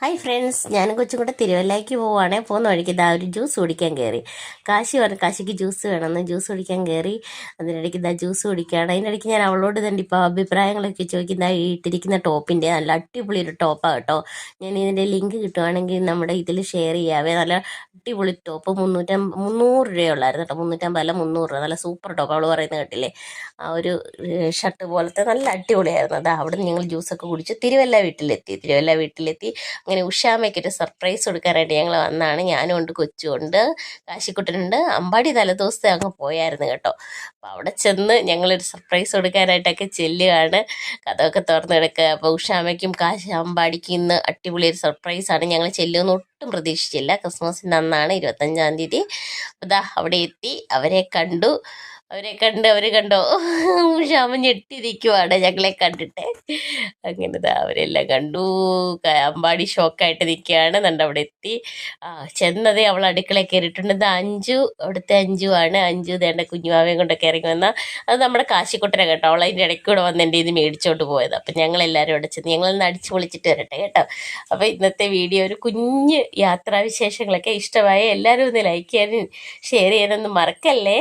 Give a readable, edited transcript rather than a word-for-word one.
Hi friends, ഞാനും കൊച്ചും കൂടെ തിരുവല്ലയ്ക്ക് പോവുകയാണെ. പോകുന്ന വഴിക്ക് ഇതാ ഒരു ജ്യൂസ് കുടിക്കാൻ കയറി. കാശി പറഞ്ഞു കാശിക്ക് ജ്യൂസ് വേണമെന്ന്. ജ്യൂസ് കുടിക്കാൻ കയറി. അതിനിടയ്ക്ക് ഇതാ ജ്യൂസ് കുടിക്കുകയാണ്. അതിനിടയ്ക്ക് ഞാൻ അവളോട് തന്നെ ഇപ്പോൾ അഭിപ്രായങ്ങളൊക്കെ ചോദിക്കുന്ന ഈ ഇട്ടിരിക്കുന്ന ടോപ്പിൻ്റെ നല്ല അടിപൊളി ഒരു ടോപ്പാണ് കേട്ടോ. ഞാൻ ഇതിൻ്റെ ലിങ്ക് കിട്ടുവാണെങ്കിൽ നമ്മുടെ ഇതിൽ ഷെയർ ചെയ്യാവേ. നല്ല അടിപൊളി ടോപ്പ് 300 രൂപയുള്ളായിരുന്നു കേട്ടോ. 350 അല്ല 300 രൂപ. നല്ല സൂപ്പർ ടോപ്പ്. അവൾ പറയുന്നത് കേട്ടില്ലേ, ആ ഒരു ഷർട്ട് പോലത്തെ നല്ല അടിപൊളിയായിരുന്നു. അതാ അവിടെ നിന്ന് ഞങ്ങൾ ജ്യൂസൊക്കെ കുടിച്ച് തിരുവല്ല വീട്ടിലെത്തി. അങ്ങനെ ഉഷാമ്മയ്ക്കൊരു സർപ്രൈസ് കൊടുക്കാനായിട്ട് ഞങ്ങൾ വന്നതാണ്. ഞാനും ഉണ്ട്, കൊച്ചുണ്ട്, കാശിക്കുട്ടനുണ്ട്. അമ്പാടി തലേദിവസത്തെ അങ്ങ് പോയായിരുന്നു കേട്ടോ. അപ്പോൾ അവിടെ ചെന്ന് ഞങ്ങളൊരു സർപ്രൈസ് കൊടുക്കാനായിട്ടൊക്കെ ചെല്ലുകയാണ്. കഥയൊക്കെ തുറന്ന് കിടക്കുക. അപ്പോൾ ഉഷാമ്മയ്ക്കും അമ്പാടിക്കും ഇന്ന് അടിപൊളി ഒരു സർപ്രൈസാണ്. ഞങ്ങൾ ചെല്ലുമെന്ന് ഒട്ടും പ്രതീക്ഷിച്ചില്ല. ക്രിസ്മസിൻ്റെ അന്നാണ്, 25-ാം തീയതി. അതാ അവിടെ എത്തി, അവർ കണ്ടോ, ക്ഷാമ ഞെട്ടിരിക്കുവാണ് ഞങ്ങളെ കണ്ടിട്ട്. അങ്ങനെ അവരെല്ലാം കണ്ടു. അമ്പാടി ഷോക്കായിട്ട് നിൽക്കുകയാണ്. നണ്ട് അവിടെ എത്തി. ചെന്നതേ അവൾ അടുക്കളയിൽ കയറിയിട്ടുണ്ട്. ഇത് അവിടുത്തെ അഞ്ചുവാണ്. അഞ്ചു ദേണ്ട കുഞ്ഞുമാവയും കൊണ്ടൊക്കെ ഇറങ്ങി വന്നാൽ അത് നമ്മുടെ കാശിക്കുട്ടനെ കേട്ടോ. അവൾ അതിൻ്റെ ഇടയ്ക്ക് കൂടെ വന്ന് എൻ്റെ ഇത് മേടിച്ചോണ്ട് പോയത്. അപ്പം ഞങ്ങളെല്ലാവരും അവിടെ ചെന്ന് ഞങ്ങളൊന്ന് അടിച്ചു പൊളിച്ചിട്ട് വരട്ടെ കേട്ടോ. അപ്പോൾ ഇന്നത്തെ വീഡിയോ ഒരു കുഞ്ഞ് യാത്രാവിശേഷങ്ങളൊക്കെ ഇഷ്ടമായ എല്ലാവരും ഒന്ന് ലൈക്ക് ചെയ്യാനും ഷെയർ ചെയ്യാനൊന്നും മറക്കല്ലേ.